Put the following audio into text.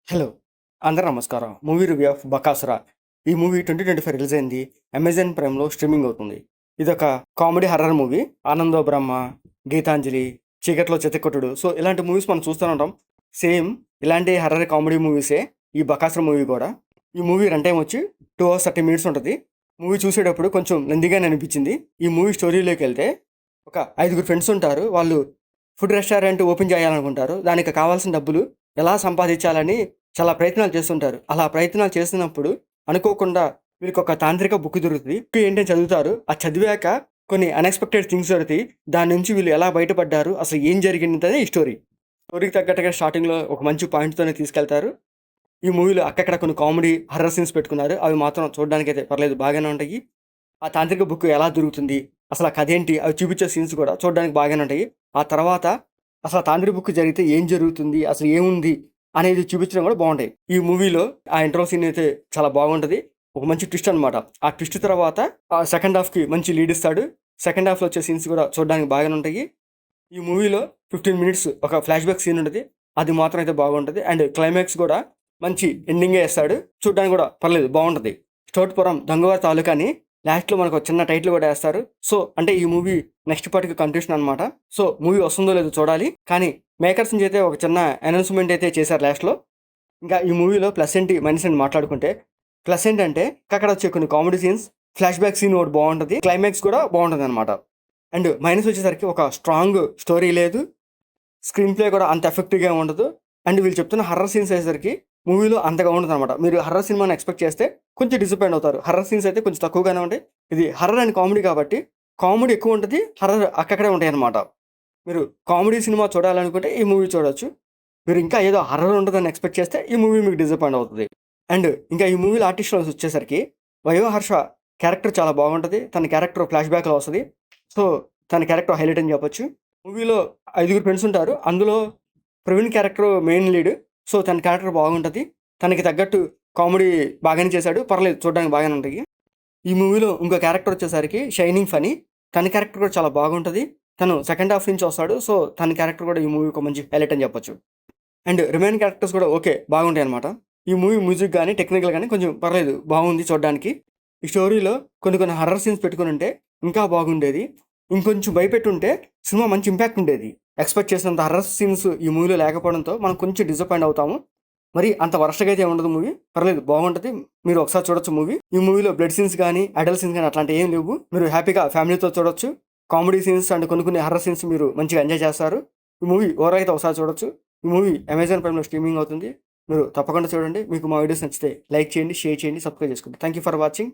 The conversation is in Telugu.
హలో! అందరూ నమస్కారం. Movie review of 'Bakasura'. ఈ మూవీ 2025 రిలీజ్ అయింది. అమెజాన్ ప్రైమ్‌లో స్ట్రీమింగ్ అవుతుంది. ఇదొక కామెడీ హర్రర్ మూవీ. 'ఆనందో బ్రహ్మ', 'గీతాంజలి', 'చీకట్లో చితకొట్టుడు' సో, ఇలాంటి మూవీస్ మనం చూస్తూనే ఉంటాం. సేమ్ ఇలాంటి హర్రర్ కామెడీ మూవీసే ఈ 'బకాసుర' మూవీ కూడా. ఈ మూవీ రన్ టైమ్ వచ్చి 2 అవర్స్ 30 మినిట్స్ ఉంటది. మూవీ చూసేటప్పుడు కొంచెం లెంతీగానే అనిపించింది. ఈ మూవీ స్టోరీలోకెళ్తే ఒక 5గురు ఫ్రెండ్స్ ఉంటారు. వాళ్ళు ఫుడ్ రెస్టారెంట్ ఓపెన్ చేయాలనుకుంటారు. దానికి కావాల్సిన డబ్బులు ఎలా సంపాదించాలని చాలా ప్రయత్నాలు చేస్తుంటారు. అలా ప్రయత్నాలు చేస్తున్నప్పుడు అనుకోకుండా వీళ్ళకొక తాంత్రిక బుక్ దొరుకుతది. బుక్ ఏంటని చదువుతారు. అది చదివాక కొన్ని అన్‌ఎక్స్‌పెక్టెడ్ థింగ్స్ జరుగుతాయి. దాని నుంచి వీళ్ళు ఎలా బయటపడ్డారు? అసలు ఏం జరిగిందనే ఈ స్టోరీ. స్టోరీకి తగ్గట్టుగా స్టార్టింగ్‌లో ఒక మంచి పాయింట్‌తోనే తీసుకెళ్తారు. ఈ మూవీలో అక్కడక్కడ కొన్ని కామెడీ, హర్రర్ సీన్స్ పెట్టుకున్నారు. అవి మాత్రం చూడడానికైతే పర్లేదు బాగానే ఉంటాయి. ఆ తాంత్రిక బుక్ ఎలా దొరుకుతుంది? అసలు ఆ కథేంటి? అవి చూపించే సీన్స్ కూడా చూడడానికి బాగానే ఉంటాయి. ఆ తర్వాత అసలు ఆ తాంత్రిక బుక్ జరిగితే ఏం జరుగుతుంది? అసలు ఏముంది? అనేది చూపించడం కూడా బాగుంటాయి. ఈ మూవీలో ఆ ఇంట్రో సీన్ అయితే చాలా బాగుంటది. ఒక మంచి ట్విస్ట్ అనమాట. ఆ ట్విస్ట్ తర్వాత సెకండ్ హాఫ్‌కి మంచి లీడ్ ఇస్తాడు. సెకండ్ హాఫ్‌లో వచ్చే సీన్స్ కూడా చూడడానికి బాగానే ఉంటాయి. ఈ మూవీలో 15 మినిట్స్ ఒక ఫ్లాష్ బ్యాక్ సీన్ ఉంటది. అది మాత్రం అయితే బాగుంటది. అండ్ క్లైమాక్స్ కూడా మంచి ఎండింగే ఇస్తాడు. చూడడానికి కూడా పర్లేదు బాగుంటది. స్టోట్పురం దొంగవారి తాలూకా అని లాస్ట్‌లో మనకు ఒక చిన్న టైటిల్ కూడా ఏస్తారు. సో, అంటే ఈ మూవీ నెక్స్ట్ పార్ట్‌కి కంటిన్యూషన్ అనమాట. సో, మూవీ వస్తుందో లేదో చూడాలి. కానీ మేకర్స్ నుంచి అయితే ఒక చిన్న అనౌన్స్‌మెంట్ అయితే చేశారు లాస్ట్‌లో. ఇంకా ఈ మూవీలో ప్లస్ ఏంటి, మైనస్ ఏంటి మాట్లాడుకుంటే, ప్లస్ ఏంటంటే అక్కడ వచ్చే కొన్ని comedy scenes, flashback scene ఒకటి బాగుంటది. క్లైమాక్స్ కూడా బాగుంటదనమాట. అండ్ మైనస్ వచ్చేసరికి ఒక స్ట్రాంగ్ స్టోరీ లేదు. స్క్రీన్ ప్లే కూడా అంత ఎఫెక్టివ్‌గా ఉండదు. అండ్ వీళ్ళు చెప్తున్న హర్రర్ సీన్స్ అయ్యేసరికి మూవీలో అంతగా ఉండదనమాట. మీరు హర్రర్ సినిమాని ఎక్స్‌పెక్ట్ చేస్తే కొంచెం డిసప్పాయింట్ అవుతారు. హర్రర్ సీన్స్ అయితే కొంచెం తక్కువగానే ఉంటాయి. ఇది హర్రర్ అండ్ కామెడీ కాబట్టి కామెడీ ఎక్కువ ఉంటది. హర్రర్ అక్కడక్కడే ఉంటాయన్నమాట. మీరు కామెడీ సినిమా చూడాలనుకుంటే ఈ మూవీ చూడొచ్చు. మీరు ఇంకా ఏదో హర్రర్ ఉంటదని ఎక్స్‌పెక్ట్ చేస్తే ఈ మూవీ మీకు డిసప్పాయింట్ అవుతది. అండ్ ఇంకా ఈ మూవీలో ఆర్టిస్టులు వచ్చేసరికి వైవా హర్ష క్యారెక్టర్ చాలా బాగుంటది. తన క్యారెక్టర్ ఫ్లాష్ బ్యాక్‌లో వస్తది. సో, తన క్యారెక్టర్ హైలైట్ అని చెప్పొచ్చు. మూవీలో 5గురు ఫ్రెండ్స్ ఉంటారు. అందులో Praveen character main lead. So, తన క్యారెక్టర్ బాగుంటది. తనకి తగ్గట్టు కామెడీ బాగానే చేశాడు. పర్లేదు చూడడానికి బాగానే ఉంటాయి. ఈ మూవీలో ఇంకో క్యారెక్టర్ వచ్చేసరికి షైనింగ్ ఫనీ. తన క్యారెక్టర్ కూడా చాలా బాగుంటది. తను సెకండ్ హాఫ్ నుంచి వస్తాడు. సో, తన క్యారెక్టర్ కూడా ఈ మూవీకి ఒక మంచి హైలైట్ అని చెప్పొచ్చు. అండ్ రిమైనింగ్ క్యారెక్టర్స్ కూడా ఓకే బాగుంటాయన్నమాట. ఈ మూవీ మ్యూజిక్ గానీ, టెక్నికల్ గానీ కొంచెం పర్లేదు బాగుంది చూడడానికి. ఈ స్టోరీలో కొన్ని కొన్ని హర్రర్ సీన్స్ పెట్టుకొనుంటే ఇంకా బాగుండేది. ఇంకొంచెం భయపెట్టుంటే సినిమా మంచి ఇంపాక్ట్ ఉండేది. ఎక్స్‌పెక్ట్ చేసినంత హర్రర్ సీన్స్ ఈ మూవీలో లేకపోవడంతో మనం కొంచెం డిసప్పాయింట్ అవుతాము. మరి అంత వరస్ట్‌గా అయితే ఉండదు మూవీ. పర్లేదు బాగుంటది. మీరు ఒకసారి చూడొచ్చు మూవీ. ఈ మూవీలో బ్లడ్ సీన్స్ గానీ, అడల్ట్ సీన్స్ గానీ అట్లాంటివి ఏం లేవు. మీరు హ్యాపీగా ఫ్యామిలీతో చూడొచ్చు. కామెడీ సీన్స్ అండ్ కొన్ని కొన్ని హర్రర్ సీన్స్ మీరు మంచిగా ఎంజాయ్ చేస్తారు. ఈ మూవీ ఓవరాల్ అయితే ఒకసారి చూడొచ్చు. ఈ మూవీ అమెజాన్ ప్రైమ్‌లో స్ట్రీమింగ్ అవుతుంది. మీరు తప్పకుండా చూడండి. మీకు మా వీడియోస్ నచ్చితే లైక్ చేయండి, షేర్ చేయండి, సబ్స్క్రైబ్ చేసుకోండి. Thank you for watching.